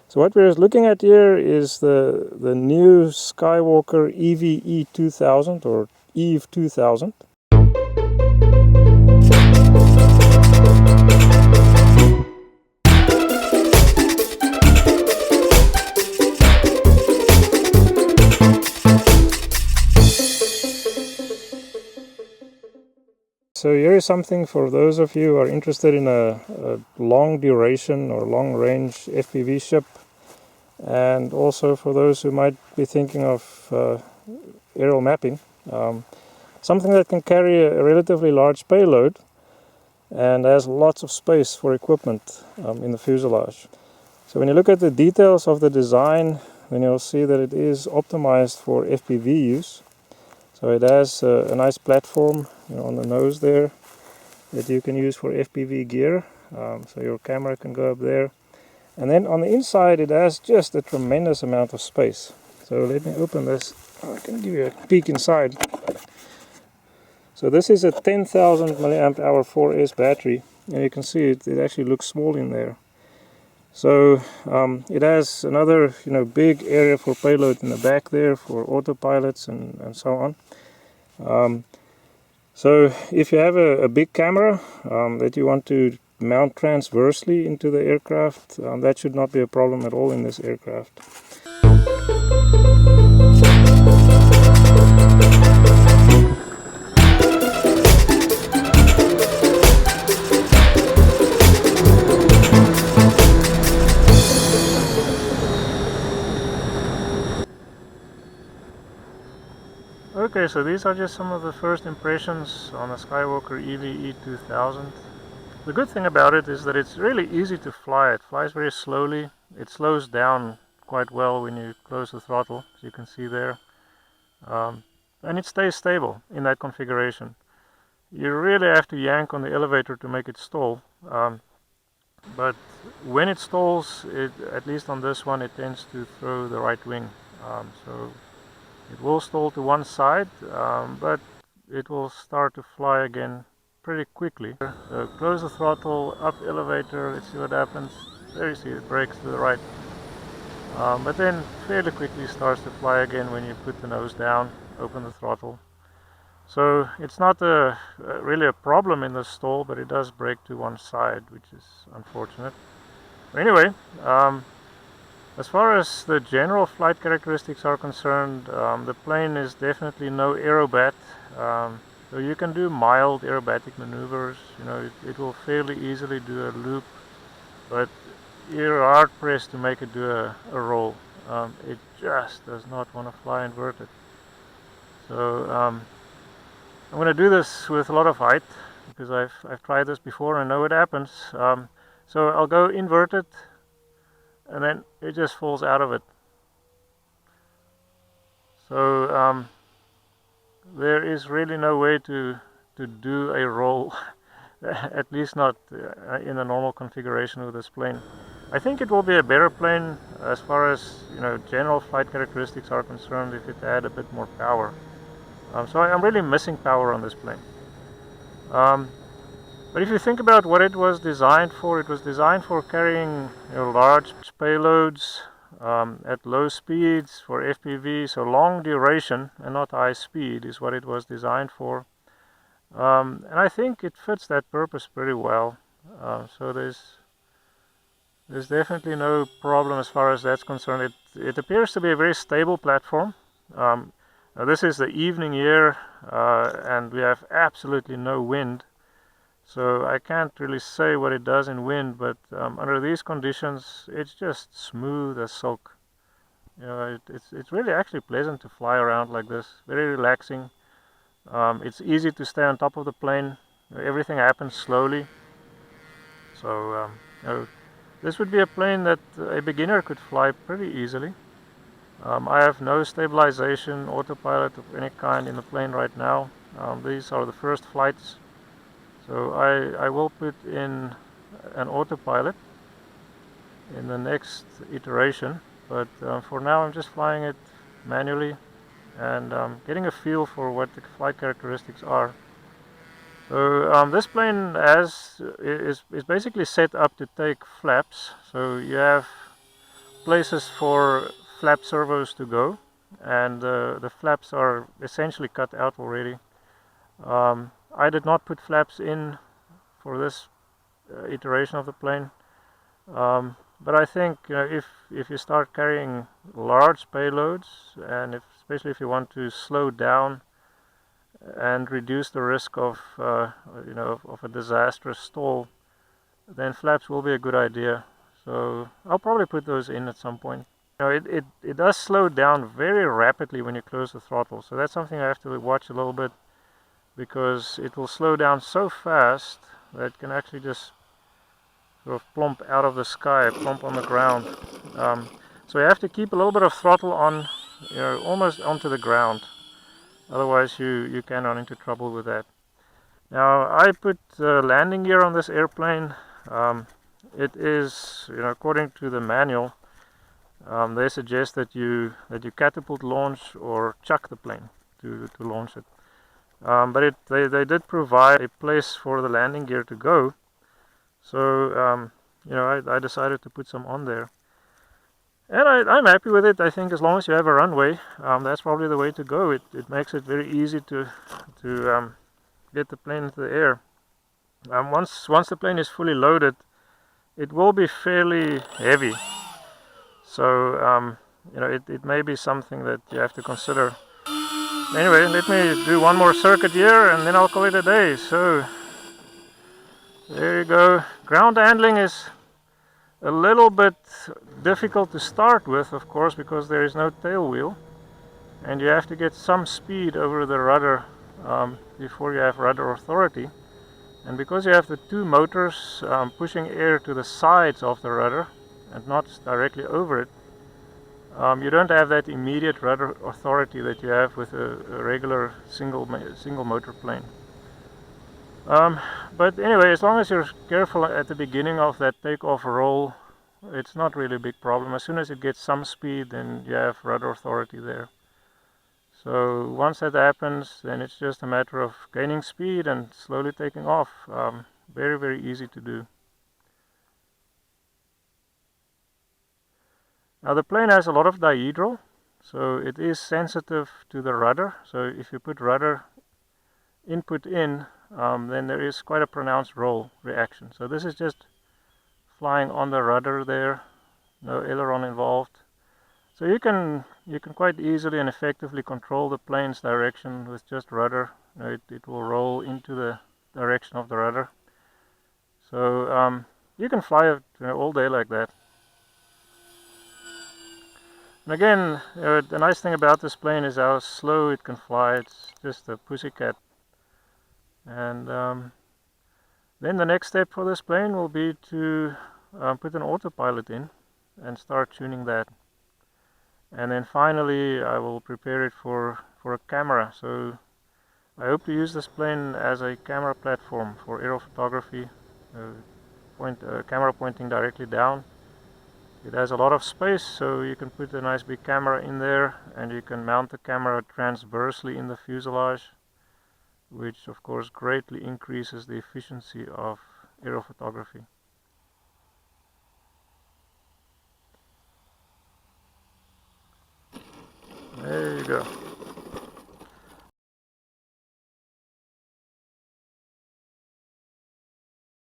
So what we're looking at here is the new Skywalker EVE-2000 or EVE-2000. So here is something for those of you who are interested in a long duration or long range FPV ship, and also for those who might be thinking of aerial mapping. Something that can carry a relatively large payload and has lots of space for equipment in the fuselage. So when you look at the details of the design, then you'll see that it is optimized for FPV use. So it has a nice platform, on the nose there that you can use for FPV gear. So your camera can go up there. And then on the inside it has just a tremendous amount of space. So let me open this. I can give you a peek inside. So this is a 10,000 milliamp hour 4S battery, and you can see it actually looks small in there. So it has another big area for payload in the back there for autopilots and so on. So if you have a big camera that you want to mount transversely into the aircraft, that should not be a problem at all in this aircraft. Okay, so these are just some of the first impressions on the Skywalker EVE-2000. The good thing about it is that it's really easy to fly. It flies very slowly. It slows down quite well when you close the throttle, as you can see there. And it stays stable in that configuration. You really have to yank on the elevator to make it stall. But when it stalls, at least on this one, it tends to throw the right wing. So it will stall to one side, but it will start to fly again pretty quickly. Close the throttle, up elevator, let's see what happens. There you see it brakes to the right. But then fairly quickly starts to fly again when you put the nose down, open the throttle. So it's not really a problem in the stall, but it does brake to one side, which is unfortunate. Anyway, as far as the general flight characteristics are concerned, the plane is definitely no aerobat. So you can do mild aerobatic maneuvers. It will fairly easily do a loop, but you're hard pressed to make it do a roll. It just does not want to fly inverted. So I'm going to do this with a lot of height because I've tried this before and I know it happens. So I'll go inverted, and then it just falls out of it. So there is really no way to do a roll, at least not in a normal configuration with this plane. I think it will be a better plane as far as general flight characteristics are concerned if it had a bit more power. So I'm really missing power on this plane. But if you think about what it was designed for, it was designed for carrying large payloads at low speeds for FPV, so long duration and not high speed is what it was designed for. And I think it fits that purpose pretty well. So there's definitely no problem as far as that's concerned. It appears to be a very stable platform. Now this is the evening here, and we have absolutely no wind. So I can't really say what it does in wind, but under these conditions, it's just smooth as silk. It's really actually pleasant to fly around like this. Very relaxing. It's easy to stay on top of the plane. Everything happens slowly. So this would be a plane that a beginner could fly pretty easily. I have no stabilization, autopilot of any kind in the plane right now. These are the first flights. So I will put in an autopilot in the next iteration, but for now I'm just flying it manually and getting a feel for what the flight characteristics are. So this plane is basically set up to take flaps. So you have places for flap servos to go, and the flaps are essentially cut out already. I did not put flaps in for this iteration of the plane, but I think if you start carrying large payloads, and especially if you want to slow down and reduce the risk of of a disastrous stall, then flaps will be a good idea. So I'll probably put those in at some point. It does slow down very rapidly when you close the throttle, so that's something I have to watch a little bit, because it will slow down so fast that it can actually just sort of plump out of the sky, plump on the ground. So you have to keep a little bit of throttle on, almost onto the ground. Otherwise you can run into trouble with that. Now I put landing gear on this airplane. It is, according to the manual, they suggest that you catapult launch or chuck the plane to launch it. But they did provide a place for the landing gear to go, so I decided to put some on there, and I'm happy with it. I think as long as you have a runway, that's probably the way to go. It makes it very easy to get the plane into the air. Once the plane is fully loaded, it will be fairly heavy, so it may be something that you have to consider. Anyway, let me do one more circuit here and then I'll call it a day. So there you go. Ground handling is a little bit difficult to start with, of course, because there is no tail wheel, and you have to get some speed over the rudder before you have rudder authority. And because you have the two motors pushing air to the sides of the rudder and not directly over it, you don't have that immediate rudder authority that you have with a regular single motor plane. But anyway, as long as you're careful at the beginning of that takeoff roll, it's not really a big problem. As soon as it gets some speed, then you have rudder authority there. So once that happens, then it's just a matter of gaining speed and slowly taking off. Very, very easy to do. Now the plane has a lot of dihedral, so it is sensitive to the rudder. So if you put rudder input in, then there is quite a pronounced roll reaction. So this is just flying on the rudder there, no aileron involved. So you can quite easily and effectively control the plane's direction with just rudder. It will roll into the direction of the rudder. So you can fly it all day like that. And again, the nice thing about this plane is how slow it can fly. It's just a pussycat. And then the next step for this plane will be to put an autopilot in and start tuning that. And then finally I will prepare it for a camera. So I hope to use this plane as a camera platform for aerial photography. Camera pointing directly down. It has a lot of space, so you can put a nice big camera in there, and you can mount the camera transversely in the fuselage, which of course greatly increases the efficiency of aerial photography. There you go.